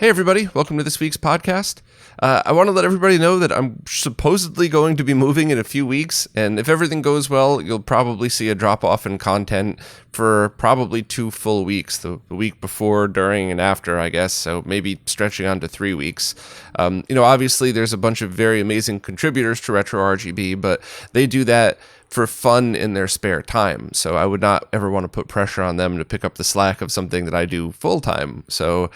Hey everybody, welcome to this week's podcast. I want to let everybody know that I'm supposedly going to be moving in a few weeks, and if everything goes well, you'll probably see a drop-off in content for probably 2 full weeks, the week before, during, and after, I guess, so maybe stretching on to 3 weeks. Obviously there's a bunch of very amazing contributors to RetroRGB, but they do that for fun in their spare time. So I would not ever want to put pressure on them to pick up the slack of something that I do full time. So,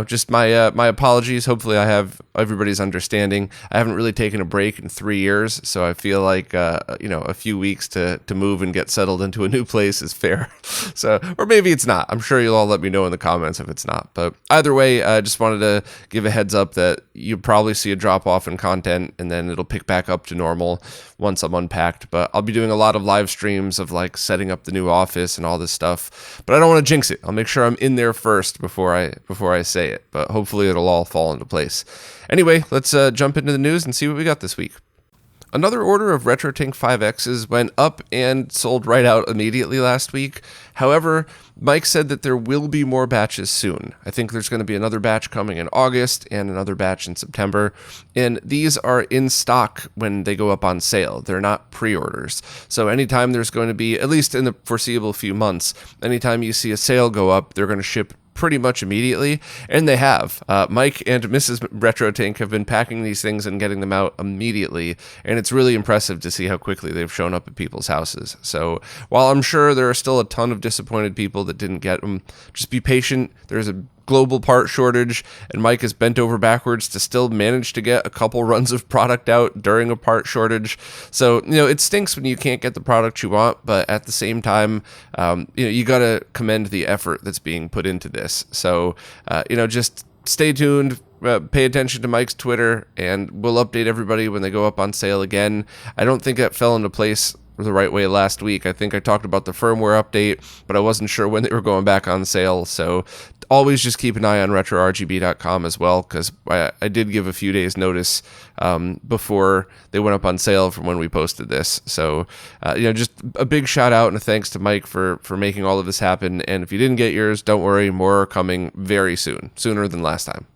just my apologies. Hopefully I have everybody's understanding. I haven't really taken a break in 3 years. So I feel like, a few weeks to move and get settled into a new place is fair. So, or maybe it's not. I'm sure you'll all let me know in the comments if it's not. But either way, I just wanted to give a heads up that you'll probably see a drop off in content and then it'll pick back up to normal once I'm unpacked. But I'll be doing a lot of live streams of like setting up the new office and all this stuff, but I don't want to jinx it. I'll make sure I'm in there first before I say it, but hopefully it'll all fall into place. Anyway, let's jump into the news and see what we got this week. Another order of RetroTink 5Xs went up and sold right out immediately last week. However, Mike said that there will be more batches soon. I think there's going to be another batch coming in August and another batch in September. And these are in stock when they go up on sale. They're not pre-orders. So anytime there's going to be, at least in the foreseeable few months, anytime you see a sale go up, they're going to ship pretty much immediately, and they have. Mike and Mrs. RetroTink have been packing these things and getting them out immediately, and it's really impressive to see how quickly they've shown up at people's houses. So while I'm sure there are still a ton of disappointed people that didn't get them, just be patient. There's a global part shortage, and Mike has bent over backwards to still manage to get a couple runs of product out during a part shortage. So, it stinks when you can't get the product you want, but at the same time, you got to commend the effort that's being put into this. So, just stay tuned. Pay attention to Mike's Twitter, and we'll update everybody when they go up on sale again. I don't think that fell into place the right way last week. I think I talked about the firmware update, but I wasn't sure when they were going back on sale. So always just keep an eye on RetroRGB.com as well, because I did give a few days notice before they went up on sale from when we posted this. So, just a big shout out and a thanks to Mike for making all of this happen. And if you didn't get yours, don't worry, more are coming very soon, sooner than last time.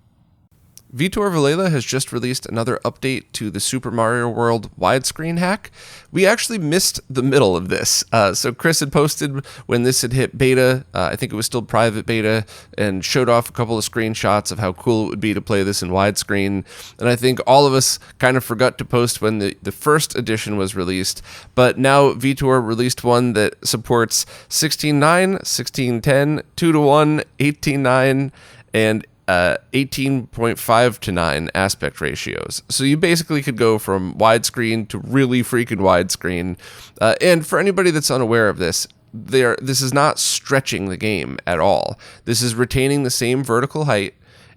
Vitor Vilela has just released another update to the Super Mario World widescreen hack. We actually missed the middle of this. So Chris had posted when this had hit beta, I think it was still private beta, and showed off a couple of screenshots of how cool it would be to play this in widescreen. And I think all of us kind of forgot to post when the first edition was released. But now Vitor released one that supports 16:9, 16:10, 2:1, 18:9, and 18.5:9 aspect ratios. So you basically could go from widescreen to really freaking widescreen. And for anybody that's unaware of this, this is not stretching the game at all. This is retaining the same vertical height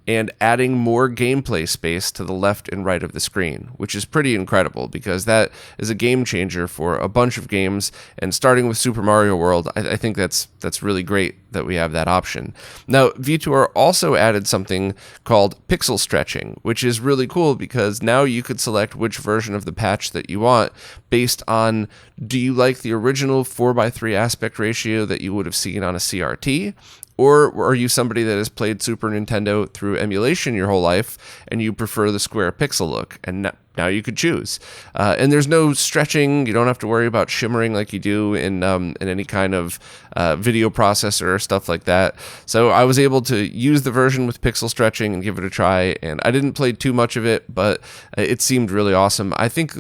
and adding more gameplay space to the left and right of the screen, which is pretty incredible because that is a game changer for a bunch of games. And starting with Super Mario World, I think that's really great that we have that option. Now, Vitor also added something called pixel stretching, which is really cool because now you could select which version of the patch that you want based on, do you like the original 4:3 aspect ratio that you would have seen on a CRT? Or are you somebody that has played Super Nintendo through emulation your whole life and you prefer the square pixel look? And now you could choose. And there's no stretching. You don't have to worry about shimmering like you do in any kind of video processor or stuff like that. So I was able to use the version with pixel stretching and give it a try. And I didn't play too much of it, but it seemed really awesome. I think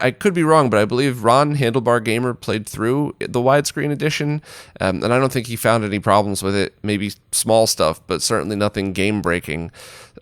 I could be wrong, but I believe Ron, Handlebar Gamer, played through the widescreen edition, and I don't think he found any problems with it. Maybe small stuff, but certainly nothing game-breaking.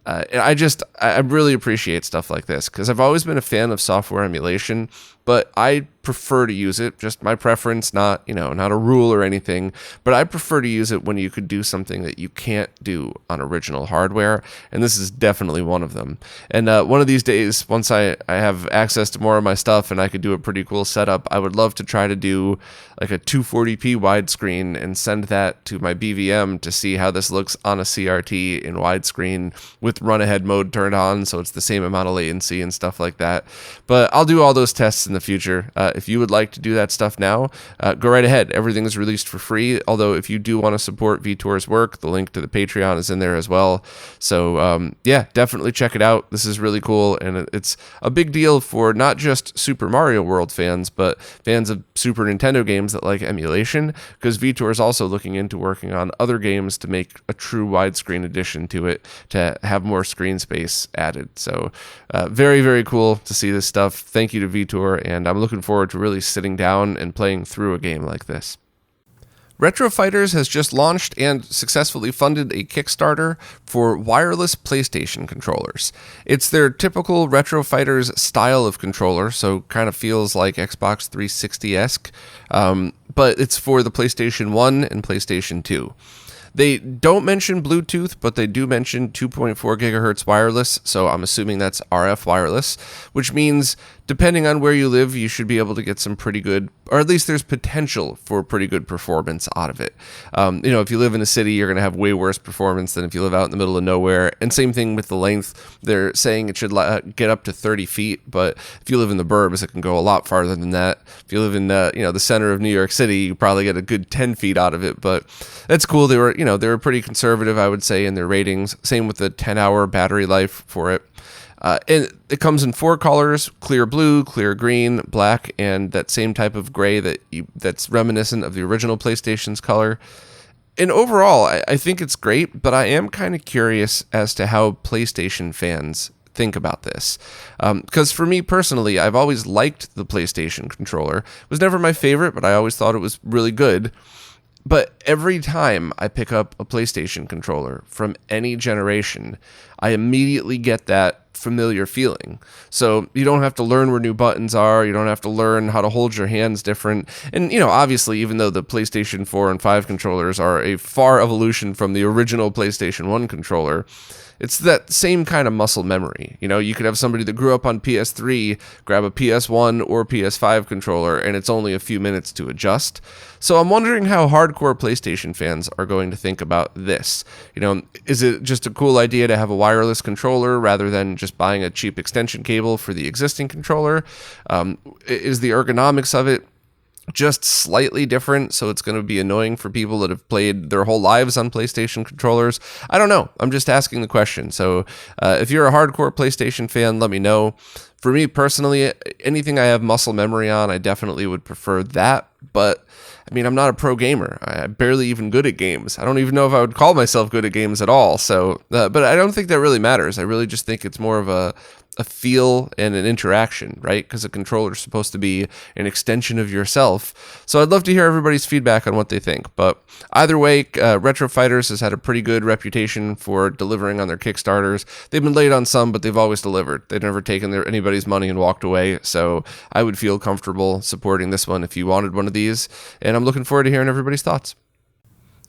I really appreciate stuff like this, because I've always been a fan of software emulation, but I prefer to use it, just my preference, not a rule or anything, but I prefer to use it when you could do something that you can't do on original hardware, and this is definitely one of them. And one of these days, once I have access to more of my stuff and I could do a pretty cool setup, I would love to try to do like a 240p widescreen and send that to my BVM to see how this looks on a CRT in widescreen with run ahead mode turned on, so it's the same amount of latency and stuff like that. But I'll do all those tests in the the future. If you would like to do that stuff now, go right ahead. Everything is released for free. Although if you do want to support Vitor's work, the link to the Patreon is in there as well. So yeah, definitely check it out. This is really cool, and it's a big deal for not just Super Mario World fans, but fans of Super Nintendo games that like emulation, because Vitor is also looking into working on other games to make a true widescreen addition to it, to have more screen space added. So very, very cool to see this stuff. Thank you to Vitor, and I'm looking forward to really sitting down and playing through a game like this. Retro Fighters has just launched and successfully funded a Kickstarter for wireless PlayStation controllers. It's their typical Retro Fighters style of controller, so kind of feels like Xbox 360-esque, but it's for the PlayStation 1 and PlayStation 2. They don't mention Bluetooth, but they do mention 2.4 gigahertz wireless, so I'm assuming that's RF wireless, which means depending on where you live, you should be able to get some pretty good, or at least there's potential for pretty good performance out of it. If you live in a city, you're going to have way worse performance than if you live out in the middle of nowhere. And same thing with the length. They're saying it should get up to 30 feet, but if you live in the burbs, it can go a lot farther than that. If you live in the center of New York City, you probably get a good 10 feet out of it, but that's cool. They were pretty conservative, I would say, in their ratings. Same with the 10-hour battery life for it. And it comes in 4 colors: clear blue, clear green, black, and that same type of gray that's reminiscent of the original PlayStation's color. And overall, I think it's great, but I am kind of curious as to how PlayStation fans think about this. Because for me personally, I've always liked the PlayStation controller. It was never my favorite, but I always thought it was really good. But every time I pick up a PlayStation controller from any generation, I immediately get that familiar feeling. So you don't have to learn where new buttons are. You don't have to learn how to hold your hands different. And, obviously, even though the PlayStation 4 and 5 controllers are a far evolution from the original PlayStation 1 controller, it's that same kind of muscle memory. You could have somebody that grew up on PS3 grab a PS1 or PS5 controller, and it's only a few minutes to adjust. So I'm wondering how hardcore PlayStation fans are going to think about this. Is it just a cool idea to have a wireless controller rather than just buying a cheap extension cable for the existing controller? Is the ergonomics of it just slightly different, so it's going to be annoying for people that have played their whole lives on PlayStation controllers? I don't know. I'm just asking the question. So if you're a hardcore PlayStation fan, let me know. For me personally, anything I have muscle memory on, I definitely would prefer that. But I'm not a pro gamer. I'm barely even good at games. I don't even know if I would call myself good at games at all. So, but I don't think that really matters. I really just think it's more of a feel and an interaction, right? Because a controller is supposed to be an extension of yourself. So I'd love to hear everybody's feedback on what they think. But either way, Retro Fighters has had a pretty good reputation for delivering on their Kickstarters. They've been late on some, but they've always delivered. They've never taken anybody's money and walked away. So I would feel comfortable supporting this one if you wanted one of these. And I'm looking forward to hearing everybody's thoughts.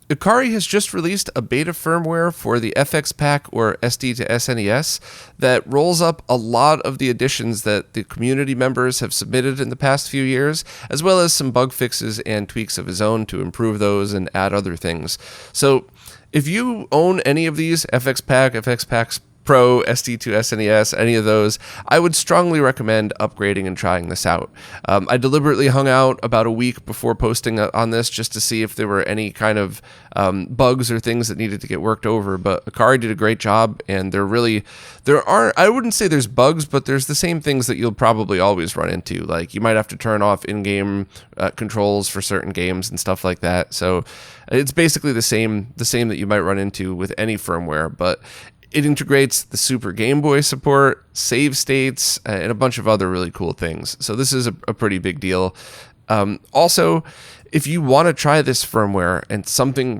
Akari has just released a beta firmware for the FXPak or SD to SNES that rolls up a lot of the additions that the community members have submitted in the past few years, as well as some bug fixes and tweaks of his own to improve those and add other things. So if you own any of these, FXPakPro, SD to SNES, any of those, I would strongly recommend upgrading and trying this out. I deliberately hung out about a week before posting on this just to see if there were any kind of bugs or things that needed to get worked over, but Akari did a great job, and I wouldn't say there's bugs, but there's the same things that you'll probably always run into. Like, you might have to turn off in-game controls for certain games and stuff like that. So it's basically the same that you might run into with any firmware, but it integrates the Super Game Boy support, save states, and a bunch of other really cool things. So this is a pretty big deal. Also, if you want to try this firmware and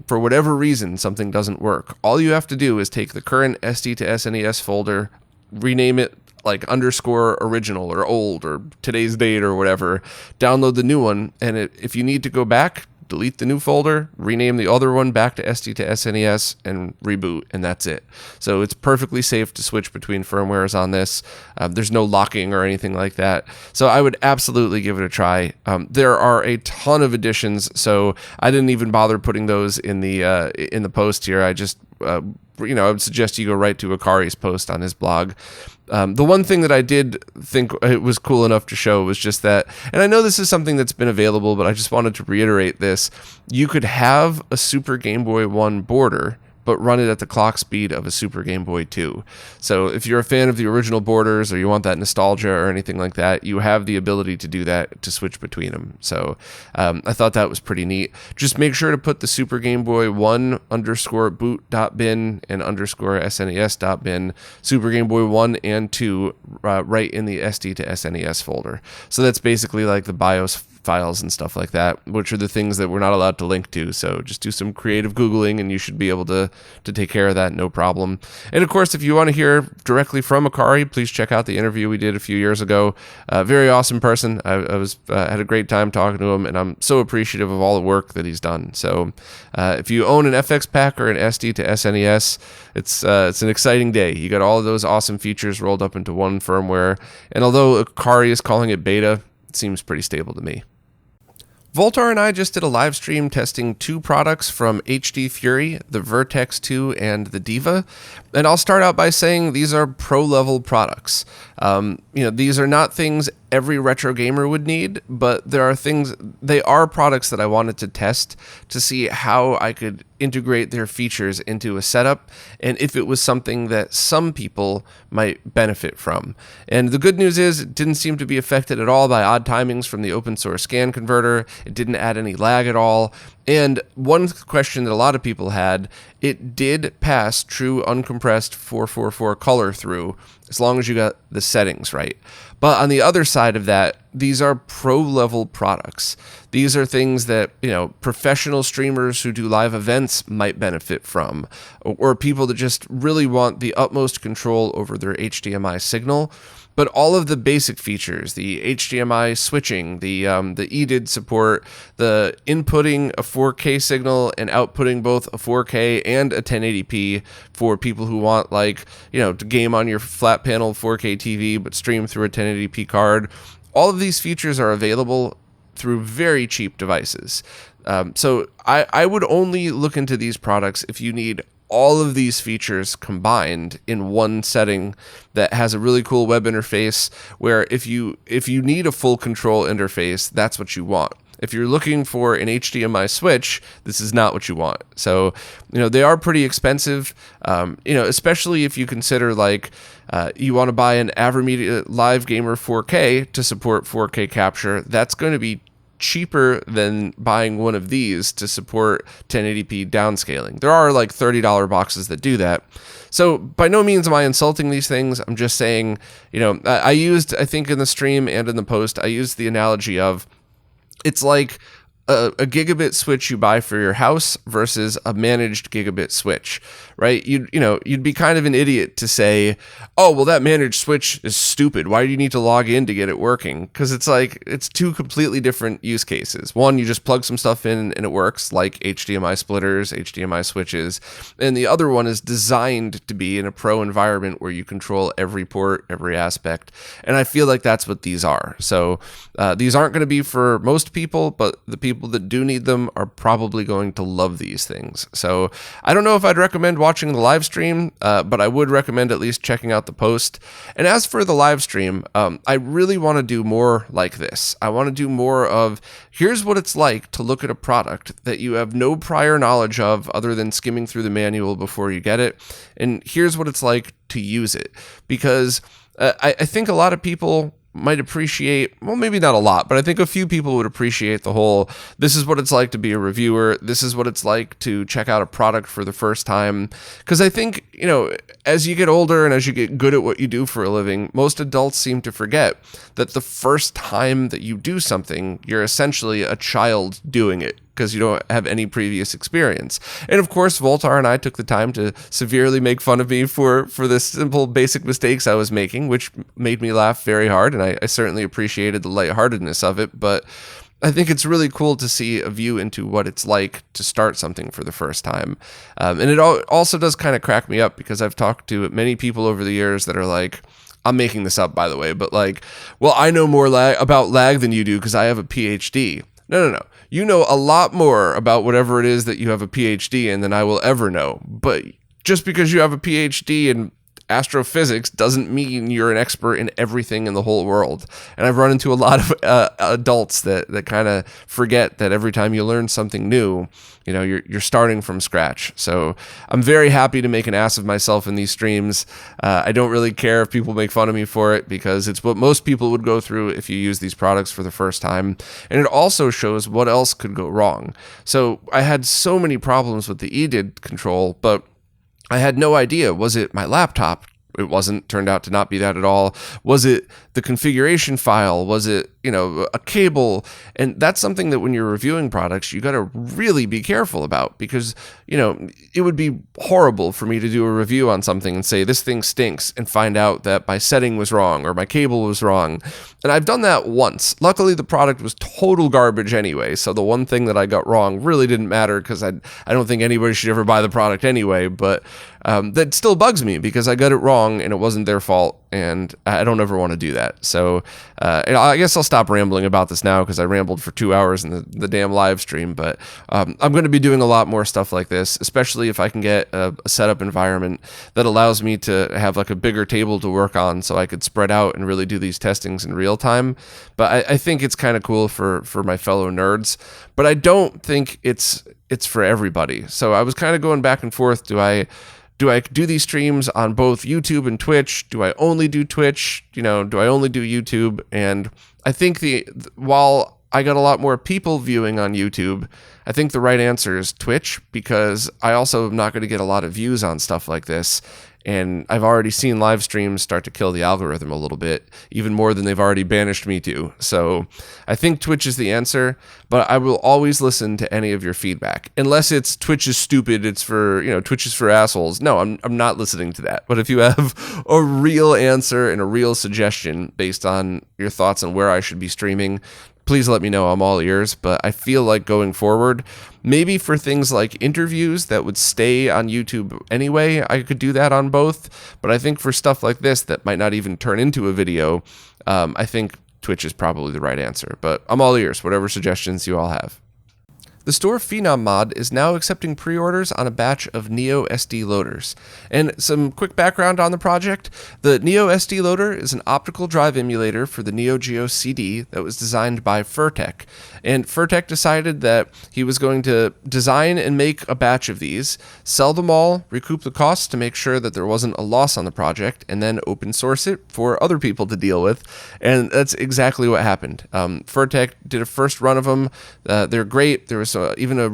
for whatever reason, something doesn't work, all you have to do is take the current SD to SNES folder, rename it like _original or old or today's date or whatever, download the new one, and if you need to go back, delete the new folder, rename the other one back to SD to SNES, and reboot, and that's it. So it's perfectly safe to switch between firmwares on this. There's no locking or anything like that. So I would absolutely give it a try. There are a ton of additions, so I didn't even bother putting those in the post here. I just I would suggest you go right to Akari's post on his blog. The one thing that I did think it was cool enough to show was just that, and I know this is something that's been available, but I just wanted to reiterate this. You could have a Super Game Boy 1 border, but run it at the clock speed of a Super Game Boy 2. So if you're a fan of the original borders or you want that nostalgia or anything like that, you have the ability to do that, to switch between them. So I thought that was pretty neat. Just make sure to put the Super Game Boy 1 _boot.bin and _SNES.bin, Super Game Boy 1 and 2 right in the SD to SNES folder. So that's basically like the BIOS files and stuff like that, which are the things that we're not allowed to link to. So just do some creative Googling and you should be able to take care of that, no problem. And of course, if you want to hear directly from Akari, please check out the interview we did a few years ago. Very awesome person. I had a great time talking to him, and I'm so appreciative of all the work that he's done. So if you own an FXPak or an SD to SNES, it's an exciting day. You got all of those awesome features rolled up into one firmware. And although Akari is calling it beta, it seems pretty stable to me. Voltar and I just did a live stream testing 2 products from HD Fury, the Vertex 2 and the Diva. And I'll start out by saying these are pro-level products. These are not things every retro gamer would need, but they are products that I wanted to test to see how I could integrate their features into a setup and if it was something that some people might benefit from. And the good news is it didn't seem to be affected at all by odd timings from the open source scan converter. It didn't add any lag at all. And one question that a lot of people had, it did pass true uncompressed 444 color through as long as you got the settings right. But on the other side of that, these are pro-level products. These are things that, professional streamers who do live events might benefit from, or people that just really want the utmost control over their HDMI signal. But all of the basic features, the HDMI switching, the EDID support, the inputting a 4K signal and outputting both a 4K and a 1080p for people who want, to game on your flat panel 4K TV but stream through a 1080p card. All of these features are available through very cheap devices. So I would only look into these products if you need all of these features combined in one setting that has a really cool web interface, where if you need a full control interface, that's what you want. If you're looking for an HDMI switch, this is not what you want. So, they are pretty expensive, especially if you consider you want to buy an AverMedia Live Gamer 4K to support 4K capture. That's going to be cheaper than buying one of these to support 1080p downscaling. There are $30 boxes that do that. So by no means am I insulting these things. I'm just saying, I think in the stream and in the post, I used the analogy of it's like a gigabit switch you buy for your house versus a managed gigabit switch, right? You'd be kind of an idiot to say, oh, well, that managed switch is stupid. Why do you need to log in to get it working? Because it's 2 completely different use cases. One, you just plug some stuff in and it works, like HDMI splitters, HDMI switches. And the other one is designed to be in a pro environment where you control every port, every aspect. And I feel like that's what these are. So these aren't going to be for most people, but the people that do need them are probably going to love these things. So I don't know if I'd recommend watching the live stream, but I would recommend at least checking out the post. And as for the live stream, I really want to do more like this. I want to do more of, here's what it's like to look at a product that you have no prior knowledge of other than skimming through the manual before you get it. And here's what it's like to use it. Because I think a lot of people might appreciate, well, maybe not a lot, but I think a few people would appreciate the whole, this is what it's like to be a reviewer. This is what it's like to check out a product for the first time. Because I think, as you get older and as you get good at what you do for a living, most adults seem to forget that the first time that you do something, you're essentially a child doing it, because you don't have any previous experience. And of course, Voltar and I took the time to severely make fun of me for the simple basic mistakes I was making, which made me laugh very hard, and I certainly appreciated the lightheartedness of it. But I think it's really cool to see a view into what it's like to start something for the first time. And it also does kind of crack me up, because I've talked to many people over the years that are like, I'm making this up, by the way, but well, I know more about lag than you do because I have a PhD. No. You know a lot more about whatever it is that you have a PhD in than I will ever know, but just because you have a PhD in astrophysics doesn't mean you're an expert in everything in the whole world. And I've run into a lot of adults that kind of forget that every time you learn something new, you know, you're starting from scratch. So I'm very happy to make an ass of myself in these streams. I don't really care if people make fun of me for it, because it's what most people would go through if you use these products for the first time. And it also shows what else could go wrong. So I had so many problems with the EDID control, but I had no idea. Was it my laptop? It wasn't. Turned out to not be that at all. Was it the configuration file? Was it, you know, a cable? And that's something that when you're reviewing products, you got to really be careful about, because, you know, it would be horrible for me to do a review on something and say this thing stinks and find out that my setting was wrong or my cable was wrong. And I've done that once. Luckily, the product was total garbage anyway, so the one thing that I got wrong really didn't matter, because I don't think anybody should ever buy the product anyway. But that still bugs me, because I got it wrong and it wasn't their fault, and I don't ever want to do that. So I guess I'll stop rambling about this now, because I rambled for 2 hours in the damn live stream. But I'm going to be doing a lot more stuff like this, especially if I can get a setup environment that allows me to have like a bigger table to work on, so I could spread out and really do these testings in real time. But I think it's kind of cool for my fellow nerds, but I don't think it's for everybody. So I was kind of going back and forth. Do I do these streams on both YouTube and Twitch? Do I only do Twitch? You know, do I only do YouTube? And I think while I got a lot more people viewing on YouTube, I think the right answer is Twitch, because I also am not going to get a lot of views on stuff like this. And I've already seen live streams start to kill the algorithm a little bit, even more than they've already banished me to. So I think Twitch is the answer, but I will always listen to any of your feedback. Unless it's Twitch is stupid, it's for, you know, Twitch is for assholes. No, I'm not listening to that. But if you have a real answer and a real suggestion based on your thoughts on where I should be streaming, please let me know. I'm all ears. But I feel like going forward, maybe for things like interviews that would stay on YouTube anyway, I could do that on both. But I think for stuff like this that might not even turn into a video, I think Twitch is probably the right answer. But I'm all ears, whatever suggestions you all have. The store Phenom Mod is now accepting pre-orders on a batch of Neo SD loaders. And some quick background on the project. The Neo SD Loader is an optical drive emulator for the Neo Geo CD that was designed by Furtek. And Furtek decided that he was going to design and make a batch of these, sell them all, recoup the costs to make sure that there wasn't a loss on the project, and then open source it for other people to deal with. And that's exactly what happened. Furtek did a first run of them. They're great. There was even a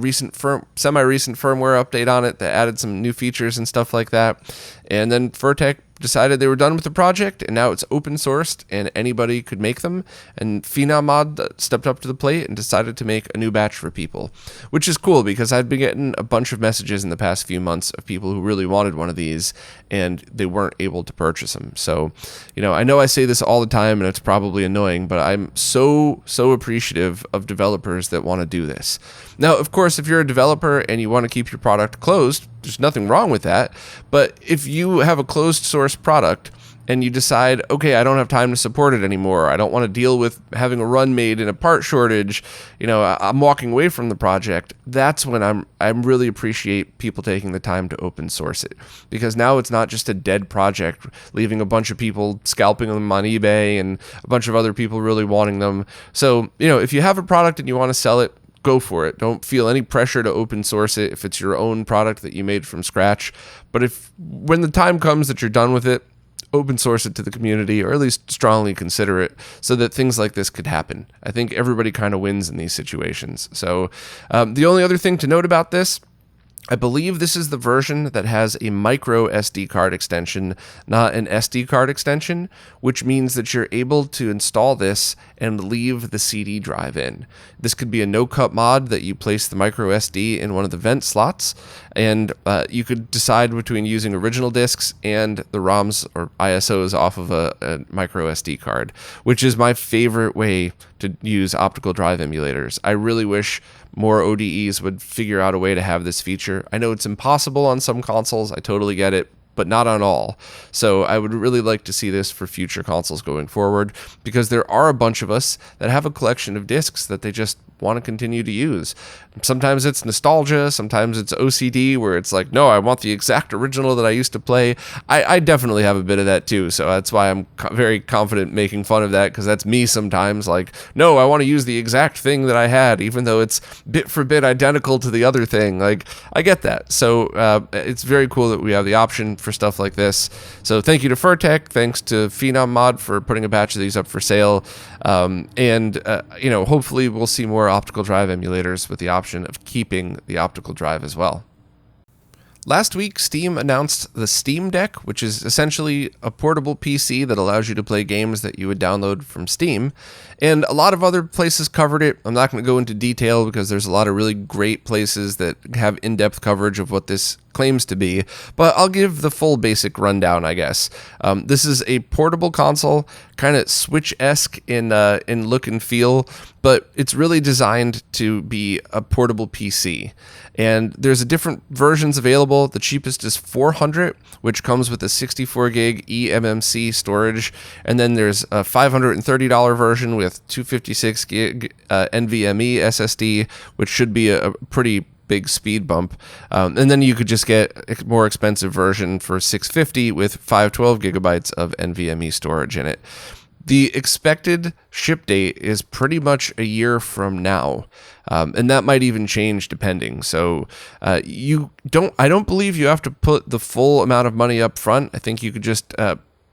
semi-recent firmware update on it that added some new features and stuff like that. And then Furtek decided they were done with the project, and now it's open sourced and anybody could make them. And Phenom Mod stepped up to the plate and decided to make a new batch for people, which is cool, because I've been getting a bunch of messages in the past few months of people who really wanted one of these and they weren't able to purchase them. So, you know I say this all the time and it's probably annoying, but I'm so appreciative of developers that want to do this. Now, of course, if you're a developer and you want to keep your product closed, there's nothing wrong with that. But if you have a closed source product and you decide, okay, I don't have time to support it anymore, I don't want to deal with having a run made in a part shortage, I'm walking away from the project, that's when I really appreciate people taking the time to open source it. Because now it's not just a dead project, leaving a bunch of people scalping them on eBay and a bunch of other people really wanting them. So, if you have a product and you want to sell it, go for it. Don't feel any pressure to open source it if it's your own product that you made from scratch. But when the time comes that you're done with it, open source it to the community, or at least strongly consider it, so that things like this could happen. I think everybody kind of wins in these situations. So the only other thing to note about this, I believe this is the version that has a micro SD card extension, not an SD card extension, which means that you're able to install this and leave the CD drive in. This could be a no-cut mod that you place the micro SD in one of the vent slots, and you could decide between using original discs and the ROMs or ISOs off of a micro SD card, which is my favorite way to use optical drive emulators. I really wish more ODEs would figure out a way to have this feature. I know it's impossible on some consoles, I totally get it, but not on all. So I would really like to see this for future consoles going forward, because there are a bunch of us that have a collection of discs that they just want to continue to use. Sometimes it's nostalgia, sometimes it's OCD, where it's like, no, I want the exact original that I used to play. I definitely have a bit of that too, so that's why I'm very confident making fun of that, because that's me sometimes. Like, no, I want to use the exact thing that I had, even though it's bit for bit identical to the other thing. Like, I get that. So it's very cool that we have the option for stuff like this. So thank you to Furtek, thanks to Phenom Mod for putting a batch of these up for sale, and hopefully we'll see more optical drive emulators with the option of keeping the optical drive as well. Last week, Steam announced the Steam Deck, which is essentially a portable PC that allows you to play games that you would download from Steam. And a lot of other places covered it. I'm not going to go into detail because there's a lot of really great places that have in-depth coverage of what this claims to be, but I'll give the full basic rundown, I guess. This is a portable console, kind of Switch-esque in look and feel, but it's really designed to be a portable PC. And there's different versions available. The cheapest is $400, which comes with a 64 gig eMMC storage, and then there's a $530 version with 256 gig NVMe SSD, which should be a pretty big speed bump, and then you could just get a more expensive version for $650 with 512 gigabytes of NVMe storage in it. The expected ship date is pretty much a year from now, and that might even change depending. So I don't believe you have to put the full amount of money up front. I think you could just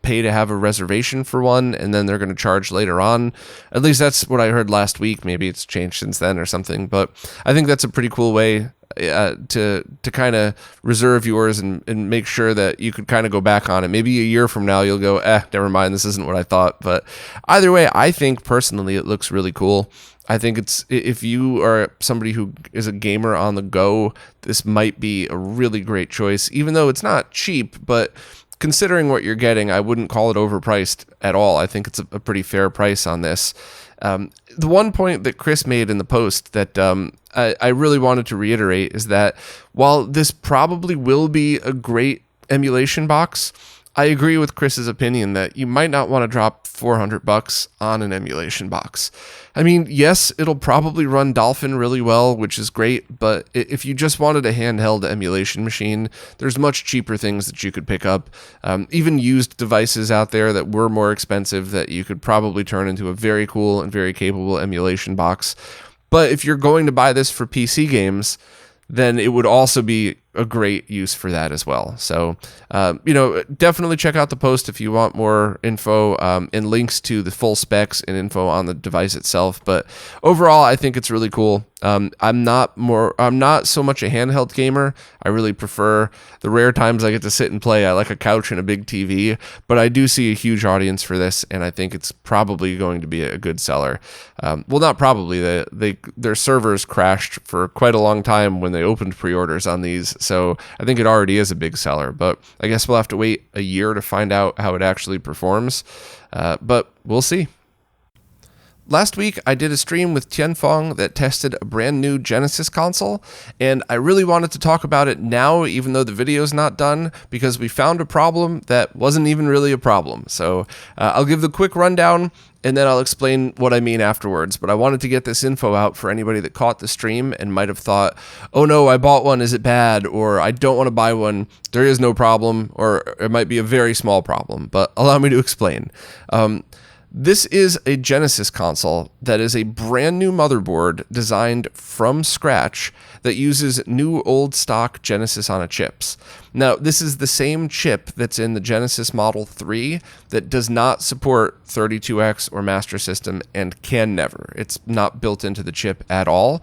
pay to have a reservation for one, and then they're going to charge later on. At least that's what I heard last week. Maybe it's changed since then or something, but I think that's a pretty cool way to kind of reserve yours and make sure that you could kind of go back on it. Maybe a year from now you'll go, never mind, this isn't what I thought. But either way, I think personally it looks really cool. I think if you are somebody who is a gamer on the go, this might be a really great choice, even though it's not cheap, but considering what you're getting, I wouldn't call it overpriced at all. I think it's a pretty fair price on this. The one point that Chris made in the post that I really wanted to reiterate is that while this probably will be a great emulation box, I agree with Chris's opinion that you might not want to drop $400 on an emulation box. I mean, yes, it'll probably run Dolphin really well, which is great, but if you just wanted a handheld emulation machine, there's much cheaper things that you could pick up. Even used devices out there that were more expensive that you could probably turn into a very cool and very capable emulation box. But if you're going to buy this for PC games, then it would also be a great use for that as well. So, definitely check out the post if you want more info and links to the full specs and info on the device itself. But overall, I think it's really cool. I'm not so much a handheld gamer. I really prefer the rare times I get to sit and play. I like a couch and a big TV, but I do see a huge audience for this, and I think it's probably going to be a good seller. Well, not probably. Their servers crashed for quite a long time when they opened pre-orders on these, so I think it already is a big seller, but I guess we'll have to wait a year to find out how it actually performs, but we'll see. Last week, I did a stream with Tianfeng that tested a brand new Genesis console, and I really wanted to talk about it now, even though the video's not done, because we found a problem that wasn't even really a problem. So I'll give the quick rundown, and then I'll explain what I mean afterwards. But I wanted to get this info out for anybody that caught the stream and might have thought, oh no, I bought one, is it bad? Or I don't want to buy one, there is no problem, or it might be a very small problem. But allow me to explain. This is a Genesis console that is a brand new motherboard designed from scratch that uses new old stock Genesis on a chips. Now, this is the same chip that's in the Genesis Model 3 that does not support 32X or Master System and can never. It's not built into the chip at all,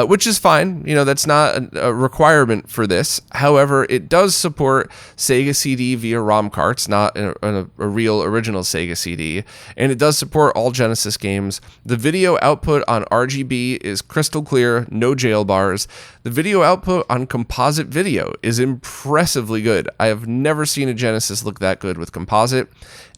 which is fine. That's not a requirement for this. However, it does support Sega CD via ROM carts, not a real original Sega CD, and it does support all Genesis games. The video output on RGB is crystal clear, no jail bars. The video output on composite video is impressively good. I have never seen a Genesis look that good with composite.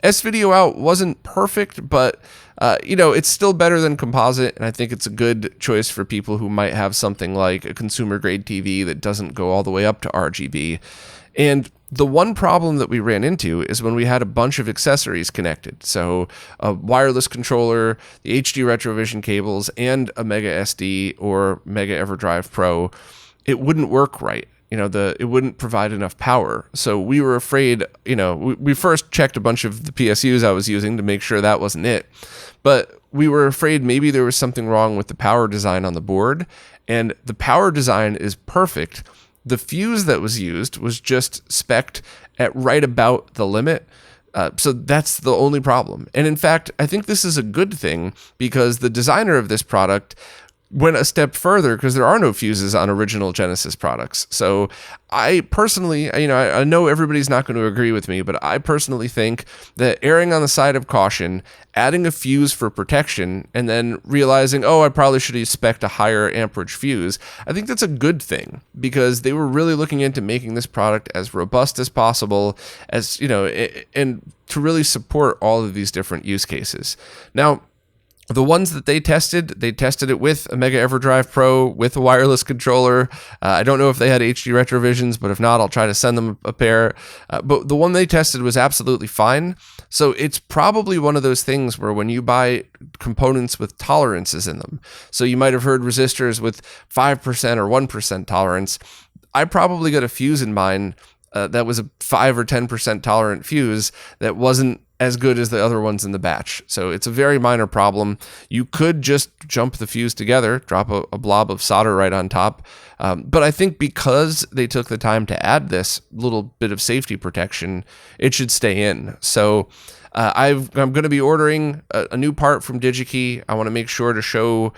S-Video out wasn't perfect, but it's still better than composite, and I think it's a good choice for people who might have something like a consumer grade TV that doesn't go all the way up to RGB. And the one problem that we ran into is when we had a bunch of accessories connected. So a wireless controller, the HD Retrovision cables, and a MegaSD or MegaDrive Pro, it wouldn't work right. It wouldn't provide enough power. So we were afraid, we first checked a bunch of the PSUs I was using to make sure that wasn't it. But we were afraid maybe there was something wrong with the power design on the board. And the power design is perfect. The fuse that was used was just spec'd at right about the limit. So that's the only problem. And in fact, I think this is a good thing because the designer of this product went a step further because there are no fuses on original Genesis products. So I personally, I know everybody's not going to agree with me, but I personally think that erring on the side of caution, adding a fuse for protection, and then realizing, oh, I probably should have spec'd a higher amperage fuse, I think that's a good thing because they were really looking into making this product as robust as possible, as, and to really support all of these different use cases. Now, the ones that they tested it with a MegaDrive Pro with a wireless controller. I don't know if they had HD Retrovisions, but if not, I'll try to send them a pair. But the one they tested was absolutely fine. So it's probably one of those things where when you buy components with tolerances in them, so you might have heard resistors with 5% or 1% tolerance. I probably got a fuse in mine that was a 5 or 10% tolerant fuse that wasn't as good as the other ones in the batch. So it's a very minor problem. You could just jump the fuse together, drop a blob of solder right on top. But I think because they took the time to add this little bit of safety protection, it should stay in. So I'm going to be ordering a new part from DigiKey. I want to make sure to show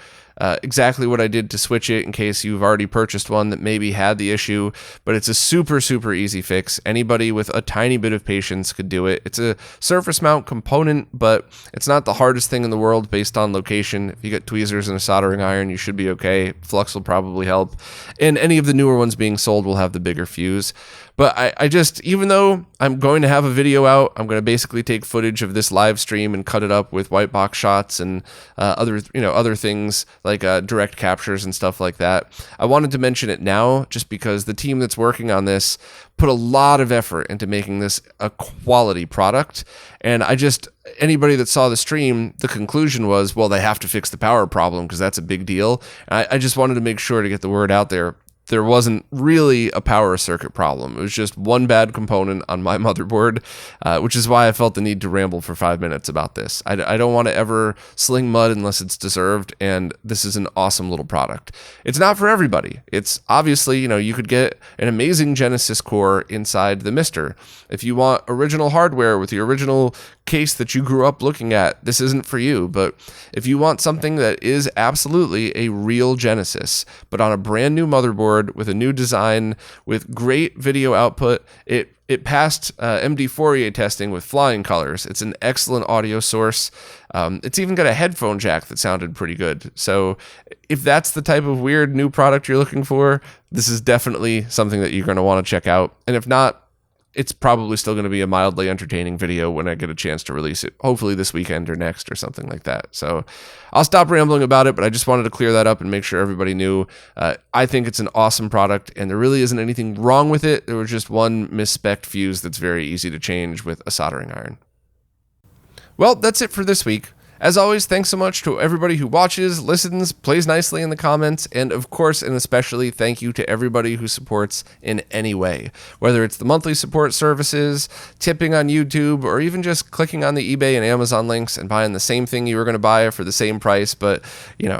exactly what I did to switch it in case you've already purchased one that maybe had the issue, but it's a super, super easy fix. Anybody with a tiny bit of patience could do it. It's a surface mount component, but it's not the hardest thing in the world based on location. If you get tweezers and a soldering iron, you should be okay. Flux will probably help. And any of the newer ones being sold will have the bigger fuse. But I just, even though I'm going to have a video out, I'm going to basically take footage of this live stream and cut it up with white box shots and other things like direct captures and stuff like that. I wanted to mention it now just because the team that's working on this put a lot of effort into making this a quality product. And anybody that saw the stream, the conclusion was, well, they have to fix the power problem because that's a big deal. I just wanted to make sure to get the word out there. There wasn't really a power circuit problem. It was just one bad component on my motherboard, which is why I felt the need to ramble for 5 minutes about this. I don't want to ever sling mud unless it's deserved, and this is an awesome little product. It's not for everybody. It's obviously, you could get an amazing Genesis core inside the Mister. If you want original hardware with the original case that you grew up looking at, this isn't for you. But if you want something that is absolutely a real Genesis, but on a brand new motherboard with a new design, with great video output, it passed MD Fourier testing with flying colors. It's an excellent audio source. It's even got a headphone jack that sounded pretty good. So if that's the type of weird new product you're looking for, this is definitely something that you're going to want to check out. And if not, it's probably still going to be a mildly entertaining video when I get a chance to release it, hopefully this weekend or next or something like that. So I'll stop rambling about it, but I just wanted to clear that up and make sure everybody knew. I think it's an awesome product, and there really isn't anything wrong with it. There was just one misspec'd fuse that's very easy to change with a soldering iron. Well, that's it for this week. As always, thanks so much to everybody who watches, listens, plays nicely in the comments, and of course and especially thank you to everybody who supports in any way. Whether it's the monthly support services, tipping on YouTube, or even just clicking on the eBay and Amazon links and buying the same thing you were going to buy for the same price, but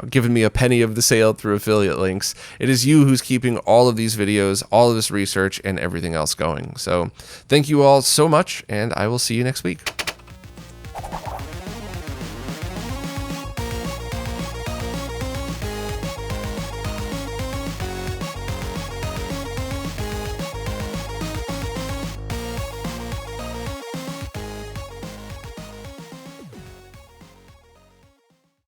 giving me a penny of the sale through affiliate links. It is you who's keeping all of these videos, all of this research, and everything else going. So thank you all so much, and I will see you next week.